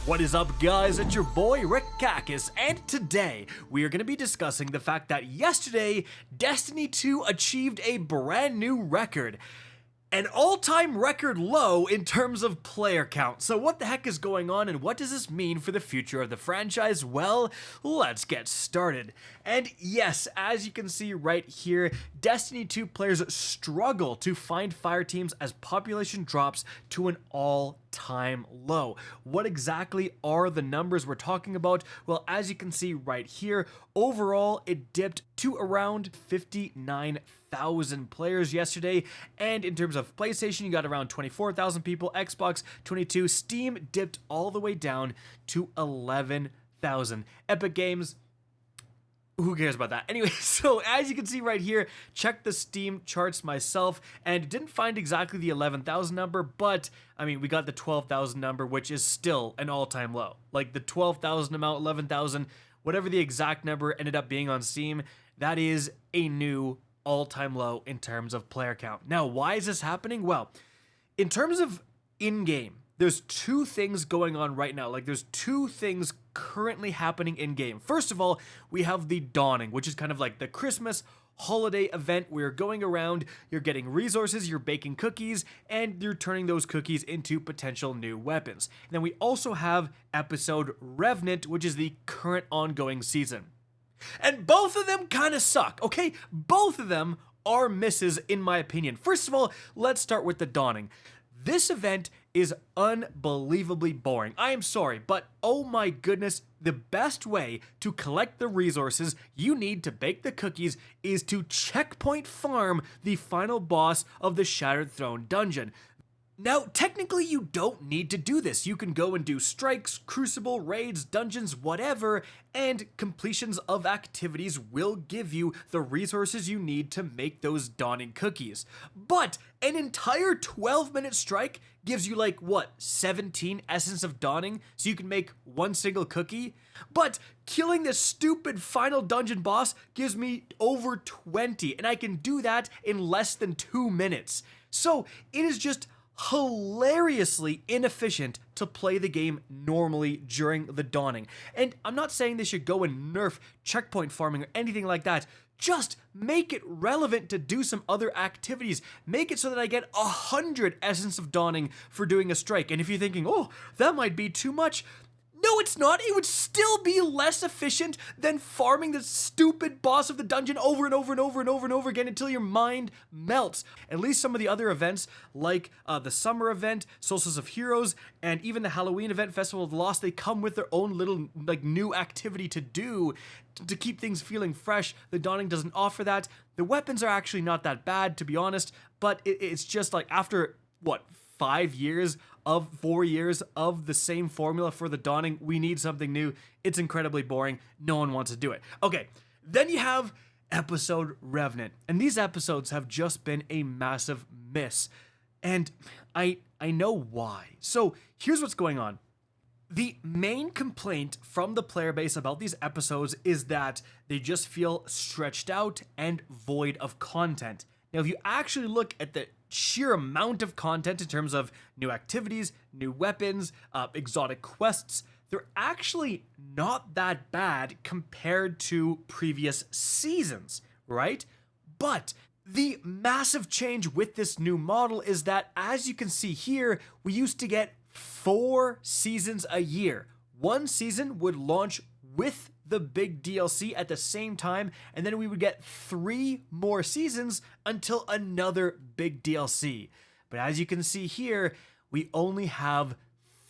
What is up, guys? It's your boy Rick Kakis, and today we are going to be discussing the fact that yesterday Destiny 2 achieved a brand new record. An all-time record low in terms of player count. So what the heck is going on, and what does this mean for the future of the franchise? Well, let's get started. And yes, as you can see right here, Destiny 2 players struggle to find fire teams as population drops to an all-time low. What exactly are the numbers we're talking about? Well, as you can see right here, overall it dipped to around 59,000 players yesterday, and in terms of PlayStation, you got around 24,000 people, Xbox 22, Steam dipped all the way down to 11,000. Epic Games, who cares about that? Anyway, so as you can see right here, check the Steam charts myself and didn't find exactly the 11,000 number, but I mean, we got the 12,000 number, which is still an all-time low. Like the 12,000 amount, 11,000, whatever the exact number ended up being on Steam, that is a new all-time low in terms of player count. Now, why is this happening? Well, in terms of in-game, there's two things going on right now. Like, there's two things currently happening in-game. First of all, we have the Dawning, which is kind of like the Christmas holiday event where you're going around, you're getting resources, you're baking cookies, and you're turning those cookies into potential new weapons. And then we also have episode Revenant, which is the current ongoing season. And both of them kind of suck, okay? Both of them are misses in my opinion. First of all, let's start with the Dawning. This event is unbelievably boring. I am sorry, but oh my goodness, the best way to collect the resources you need to bake the cookies is to checkpoint farm the final boss of the Shattered Throne dungeon. Now, technically you don't need to do this. You can go and do strikes, crucible, raids, dungeons, whatever, and completions of activities will give you the resources you need to make those Dawning cookies. But an entire 12-minute strike gives you like, what, 17 essence of Dawning, so you can make one single cookie? But killing this stupid final dungeon boss gives me over 20, and I can do that in less than 2 minutes. So it is just hilariously inefficient to play the game normally during the Dawning. And I'm not saying they should go and nerf checkpoint farming or anything like that. Just make it relevant to do some other activities. Make it so that I get 100 Essence of Dawning for doing a strike. And if you're thinking, oh, that might be too much, no, it's not. It would still be less efficient than farming the stupid boss of the dungeon over and over and over and over and over again until your mind melts. At least some of the other events, like the summer event, Solstice of Heroes, and even the Halloween event, Festival of the Lost, they come with their own little like new activity to do to keep things feeling fresh. The Dawning doesn't offer that. The weapons are actually not that bad, to be honest, but it's just like after, what, 4 years of the same formula for the Dawning, we need something new. It's incredibly boring. No one wants to do it. Okay, then you have episode Revenant, and these episodes have just been a massive miss, and I know why. So here's what's going on. The main complaint from the player base about these episodes is that they just feel stretched out and void of content. Now, if you actually look at the sheer amount of content in terms of new activities, new weapons, exotic quests, they're actually not that bad compared to previous seasons, right? But the massive change with this new model is that, as you can see here, we used to get 4 seasons a year. One season would launch with the big DLC at the same time, and then we would get 3 more seasons until another big DLC. But as you can see here, we only have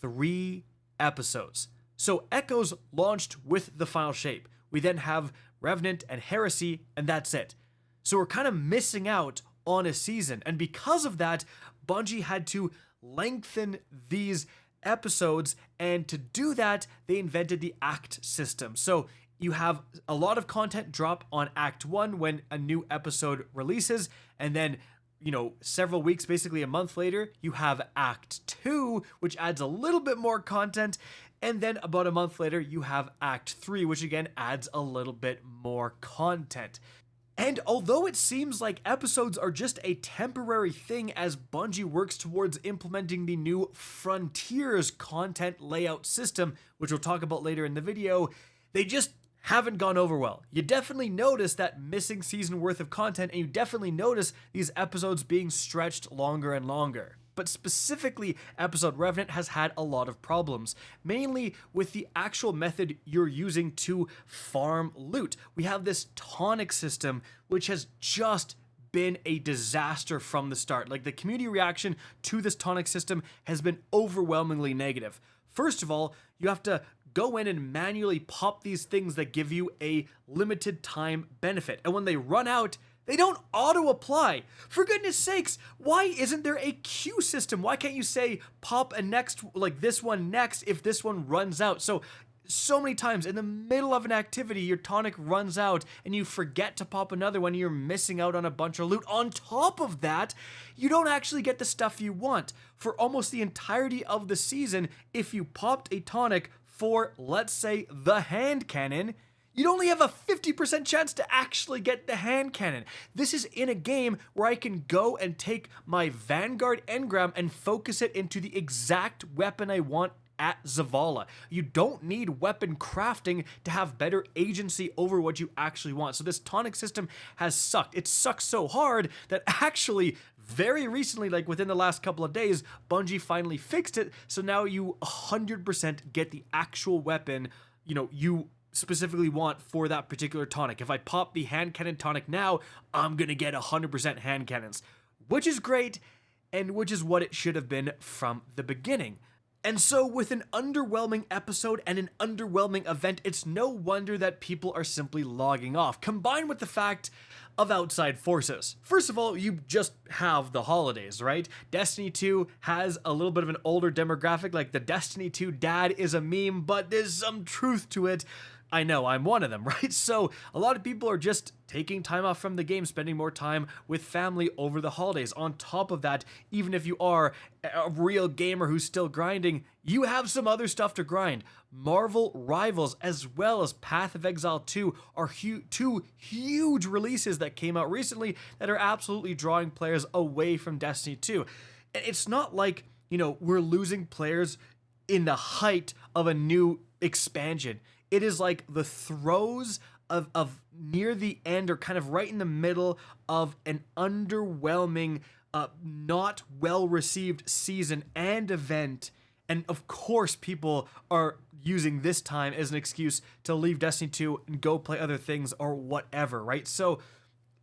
3 episodes. So Echoes launched with the final shape. We then have Revenant and Heresy, and that's it. So we're kind of missing out on a season, and because of that, Bungie had to lengthen these episodes, and to do that, they invented the Act system. So you have a lot of content drop on Act 1 when a new episode releases, and then, you know, several weeks, basically a month later, you have Act 2, which adds a little bit more content, and then about a month later, you have Act 3, which again adds a little bit more content. And although it seems like episodes are just a temporary thing as Bungie works towards implementing the new Frontiers content layout system, which we'll talk about later in the video, they just haven't gone over well. You definitely notice that missing season worth of content, and you definitely notice these episodes being stretched longer and longer. But specifically, episode Revenant has had a lot of problems, mainly with the actual method you're using to farm loot. We have this tonic system, which has just been a disaster from the start. Like, the community reaction to this tonic system has been overwhelmingly negative. First of all, you have to go in and manually pop these things that give you a limited time benefit. And when they run out, they don't auto-apply. For goodness sakes, why isn't there a queue system? Why can't you say pop a next, like this one next, if this one runs out? So many times in the middle of an activity, your tonic runs out and you forget to pop another one, you're missing out on a bunch of loot. On top of that, you don't actually get the stuff you want. For almost the entirety of the season, if you popped a tonic for, let's say, the hand cannon, you'd only have a 50% chance to actually get the hand cannon. This is in a game where I can go and take my Vanguard engram and focus it into the exact weapon I want at Zavala. You don't need weapon crafting to have better agency over what you actually want. So this tonic system has sucked. It sucks so hard that actually very recently, like within the last couple of days, Bungie finally fixed it. So now you 100% get the actual weapon, you specifically want for that particular tonic. If I pop the hand cannon tonic now, I'm gonna get 100% hand cannons, which is great, and which is what it should have been from the beginning. And so with an underwhelming episode and an underwhelming event, it's no wonder that people are simply logging off, combined with the fact of outside forces. First of all, you just have the holidays, right? Destiny 2 has a little bit of an older demographic, like the Destiny 2 dad is a meme, but there's some truth to it. I know, I'm one of them, right? So a lot of people are just taking time off from the game, spending more time with family over the holidays. On top of that, even if you are a real gamer who's still grinding, you have some other stuff to grind. Marvel Rivals, as well as Path of Exile 2 are two huge releases that came out recently that are absolutely drawing players away from Destiny 2. And it's not like, we're losing players in the height of a new expansion. It is like the throes of near the end, or kind of right in the middle of an underwhelming, not well-received season and event. And of course, people are using this time as an excuse to leave Destiny 2 and go play other things or whatever, right? So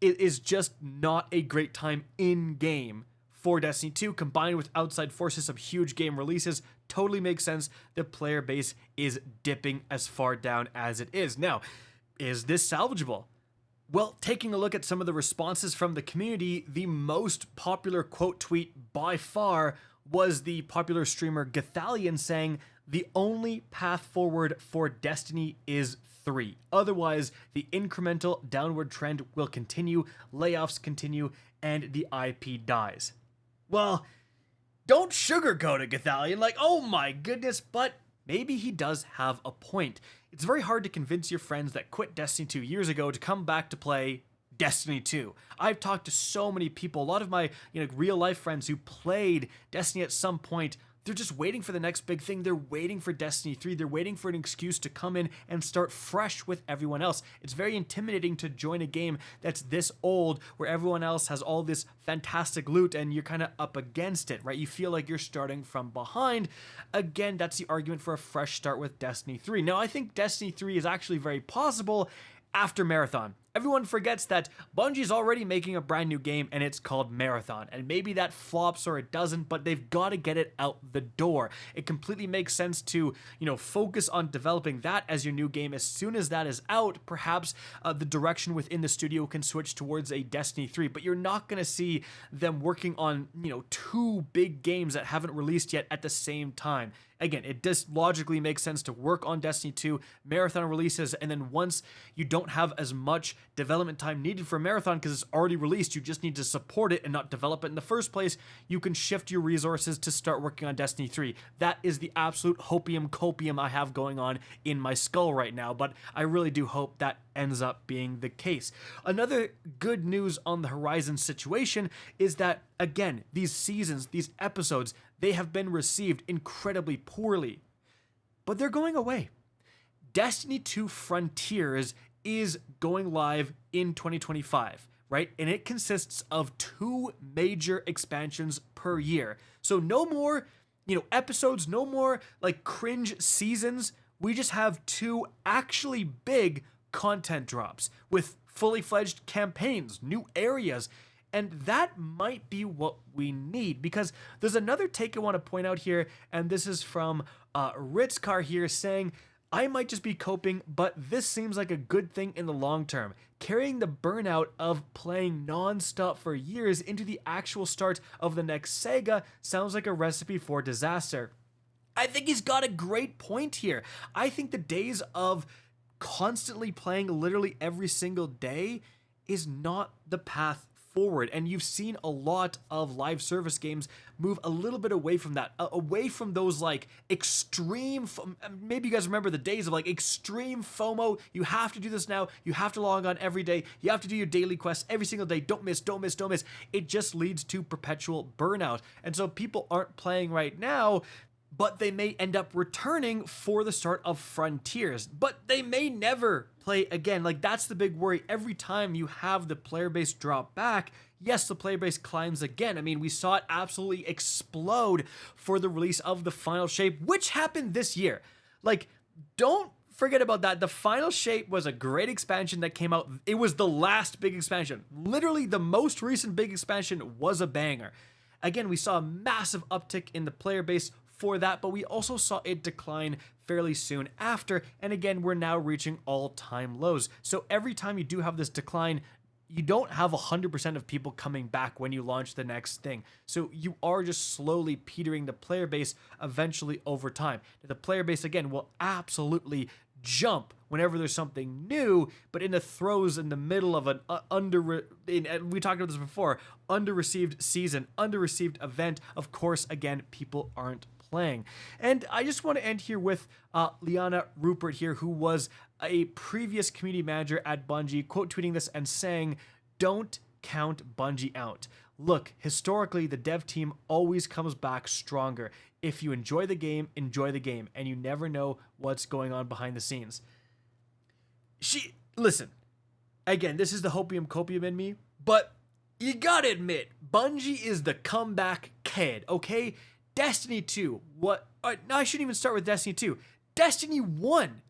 it is just not a great time in-game for Destiny 2, combined with outside forces, some huge game releases. Totally makes sense. The player base is dipping as far down as it is. Now, is this salvageable? Well, taking a look at some of the responses from the community, the most popular quote tweet by far was the popular streamer Gathalion saying, "The only path forward for Destiny is 3. Otherwise, the incremental downward trend will continue, layoffs continue, and the IP dies." Well, don't sugarcoat it, Gathalion. Like, oh my goodness, but maybe he does have a point. It's very hard to convince your friends that quit Destiny 2 years ago to come back to play Destiny 2. I've talked to so many people, a lot of my real life friends who played Destiny at some point. They're just waiting for the next big thing. They're waiting for Destiny 3. They're waiting for an excuse to come in and start fresh with everyone else. It's very intimidating to join a game that's this old, where everyone else has all this fantastic loot and you're kind of up against it, right? You feel like you're starting from behind. Again, that's the argument for a fresh start with Destiny 3. Now, I think Destiny 3 is actually very possible after Marathon. Everyone forgets that Bungie's already making a brand new game and it's called Marathon. And maybe that flops or it doesn't, but they've got to get it out the door. It completely makes sense to, focus on developing that as your new game. As soon as that is out, perhaps the direction within the studio can switch towards a Destiny 3, but you're not going to see them working on, two big games that haven't released yet at the same time. Again, it does logically make sense to work on Destiny 2, Marathon releases, and then once you don't have as much development time needed for Marathon because it's already released. You just need to support it and not develop it in the first place. You can shift your resources to start working on Destiny 3. That is the absolute hopium copium I have going on in my skull right now, but I really do hope that ends up being the case. Another good news on the Horizon situation is that, again, these seasons, these episodes, they have been received incredibly poorly, but they're going away. Destiny 2 Frontiers is going live in 2025, right? And it consists of 2 major expansions per year. So no more, episodes, no more like cringe seasons. We just have 2 actually big content drops with fully fledged campaigns, new areas. And that might be what we need, because there's another take I want to point out here, and this is from Ritzcar here saying, I might just be coping, but this seems like a good thing in the long term. Carrying the burnout of playing non-stop for years into the actual start of the next saga sounds like a recipe for disaster. I think he's got a great point here. I think the days of constantly playing literally every single day is not the path forward, and you've seen a lot of live service games move a little bit away from that, away from those like extreme, maybe you guys remember the days of like extreme FOMO. You have to do this now, you have to log on every day, you have to do your daily quests every single day, don't miss. It just leads to perpetual burnout, and so people aren't playing right now, but they may end up returning for the start of Frontiers, but they may never play again. Like, that's the big worry. Every time you have the player base drop back, yes, the player base climbs again. I mean, we saw it absolutely explode for the release of the Final Shape, which happened this year. Like, don't forget about that. The Final Shape was a great expansion that came out. It was the last big expansion. Literally, the most recent big expansion was a banger. Again, we saw a massive uptick in the player base for that, but we also saw it decline fairly soon after, and again, we're now reaching all-time lows. So every time you do have this decline, you don't have 100% of people coming back when you launch the next thing. So you are just slowly petering the player base eventually over time. The player base, again, will absolutely jump whenever there's something new, but in the throes in the middle of an we talked about this before, under-received season, under-received event, of course, again, people aren't playing. And I just want to end here with Liana Rupert here, who was a previous community manager at Bungie, quote tweeting this and saying, "Don't count Bungie out. Look, historically, the dev team always comes back stronger. If you enjoy the game, and you never know what's going on behind the scenes." Listen, again, this is the hopium copium in me, but you gotta admit, Bungie is the comeback kid, okay? Destiny 2, no, I shouldn't even start with Destiny 2. Destiny 1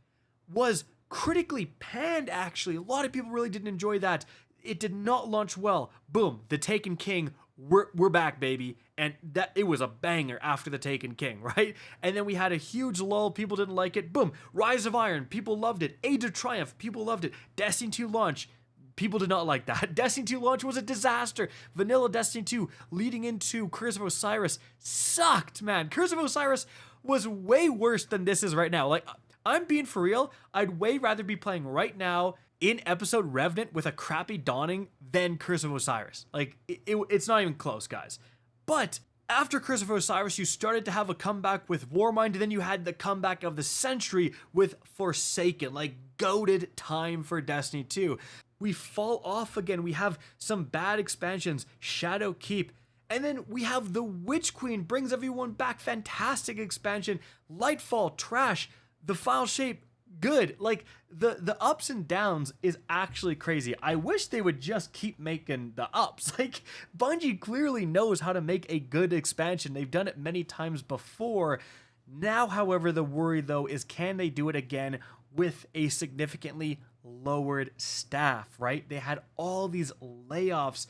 was critically panned, actually. A lot of people really didn't enjoy that. It did not launch well. Boom, the Taken King, we're back, baby. And that it was a banger after the Taken King, right? And then we had a huge lull, people didn't like it. Boom, Rise of Iron, people loved it. Age of Triumph, people loved it. Destiny 2 launch, people did not like that. Destiny 2 launch was a disaster. Vanilla Destiny 2 leading into Curse of Osiris sucked, man. Curse of Osiris was way worse than this is right now. Like, I'm being for real. I'd way rather be playing right now in episode Revenant with a crappy dawning than Curse of Osiris. Like, it's not even close, guys. But after Curse of Osiris, you started to have a comeback with Warmind, and then you had the comeback of the century with Forsaken. Like, goated time for Destiny 2. We fall off again. We have some bad expansions, Shadow Keep, and then we have the Witch Queen brings everyone back, fantastic expansion. Lightfall, trash. The Final Shape, good. Like, the ups and downs is actually crazy. I wish they would just keep making the ups. Like, Bungie clearly knows how to make a good expansion. They've done it many times before. Now, however, the worry though is, can they do it again with a significantly lowered staff, right? They had all these layoffs.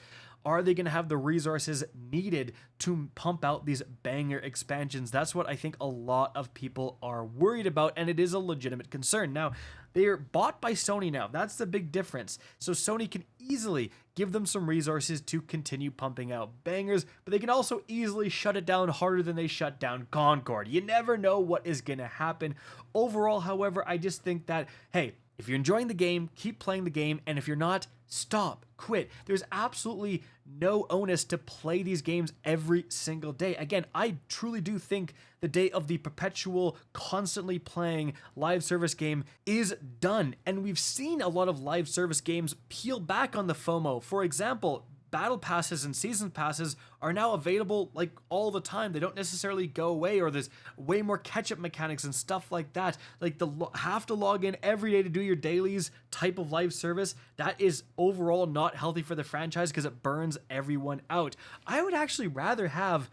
Are they going to have the resources needed to pump out these banger expansions? That's what I think a lot of people are worried about, and it is a legitimate concern. Now, they are bought by Sony now. That's the big difference. So Sony can easily give them some resources to continue pumping out bangers, but they can also easily shut it down harder than they shut down Concord. You never know what is going to happen. Overall, however, I just think that, hey, If you're enjoying the game, keep playing the game, and if you're not, stop, quit. There's absolutely no onus to play these games every single day. Again, I truly do think the day of the perpetual, constantly playing live service game is done, and we've seen a lot of live service games peel back on the FOMO. For example, battle passes and season passes are now available like all the time. They don't necessarily go away, or there's way more catch-up mechanics and stuff like that. Like the have to log in every day to do your dailies type of live service, that is overall not healthy for the franchise because it burns everyone out. I would actually rather have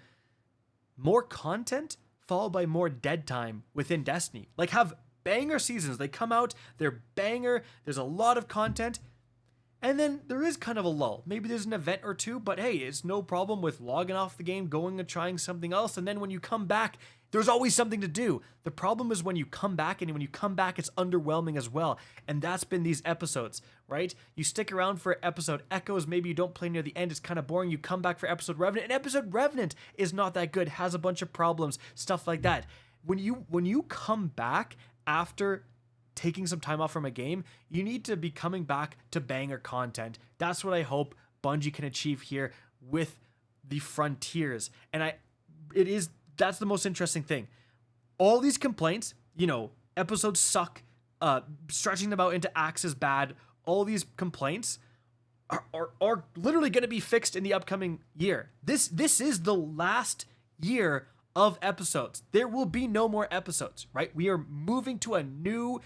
more content followed by more dead time within Destiny. Like have banger seasons. They come out, they're banger, there's a lot of content, and then there is kind of a lull. Maybe there's an event or two, but hey, it's no problem with logging off the game, going and trying something else, and then when you come back, there's always something to do. The problem is when you come back, and when you come back, it's underwhelming as well, and that's been these episodes, right? You stick around for episode Echoes, maybe you don't play near the end, it's kind of boring, you come back for episode Revenant, and episode Revenant is not that good, has a bunch of problems, stuff like that. When you come back after taking some time off from a game, you need to be coming back to banger content. That's what I hope Bungie can achieve here with the Frontiers. And that's the most interesting thing. All these complaints, episodes suck, stretching them out into acts is bad, all these complaints are literally going to be fixed in the upcoming year. This is the last year of episodes. There will be no more episodes, right? We are moving to a new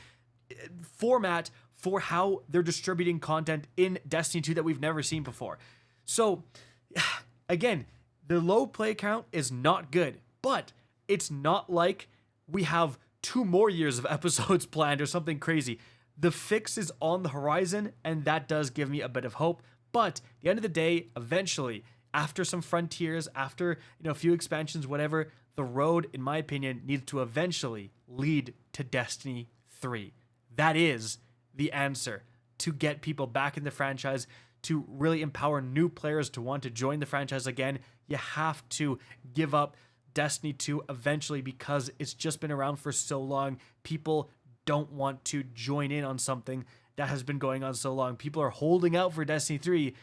format for how they're distributing content in Destiny 2 that we've never seen before. So again, the low play count is not good, but it's not like we have 2 more years of episodes planned or something crazy. The fix is on the horizon, and that does give me a bit of hope. But at the end of the day, eventually, after some Frontiers, after a few expansions, whatever, the road, in my opinion, needs to eventually lead to Destiny 3. That is the answer to get people back in the franchise, to really empower new players to want to join the franchise again. You have to give up Destiny 2 eventually because it's just been around for so long. People don't want to join in on something that has been going on so long. People are holding out for Destiny 3.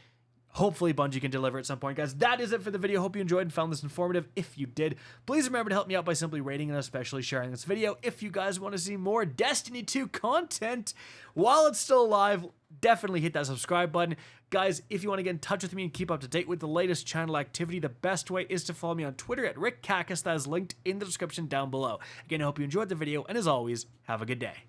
Hopefully Bungie can deliver at some point, guys. That is it for the video. Hope you enjoyed and found this informative. If you did, please remember to help me out by simply rating and especially sharing this video. If you guys want to see more Destiny 2 content while it's still alive, definitely hit that subscribe button. Guys, if you want to get in touch with me and keep up to date with the latest channel activity, the best way is to follow me on Twitter at RickCacus. That is linked in the description down below. Again, I hope you enjoyed the video, and as always, have a good day.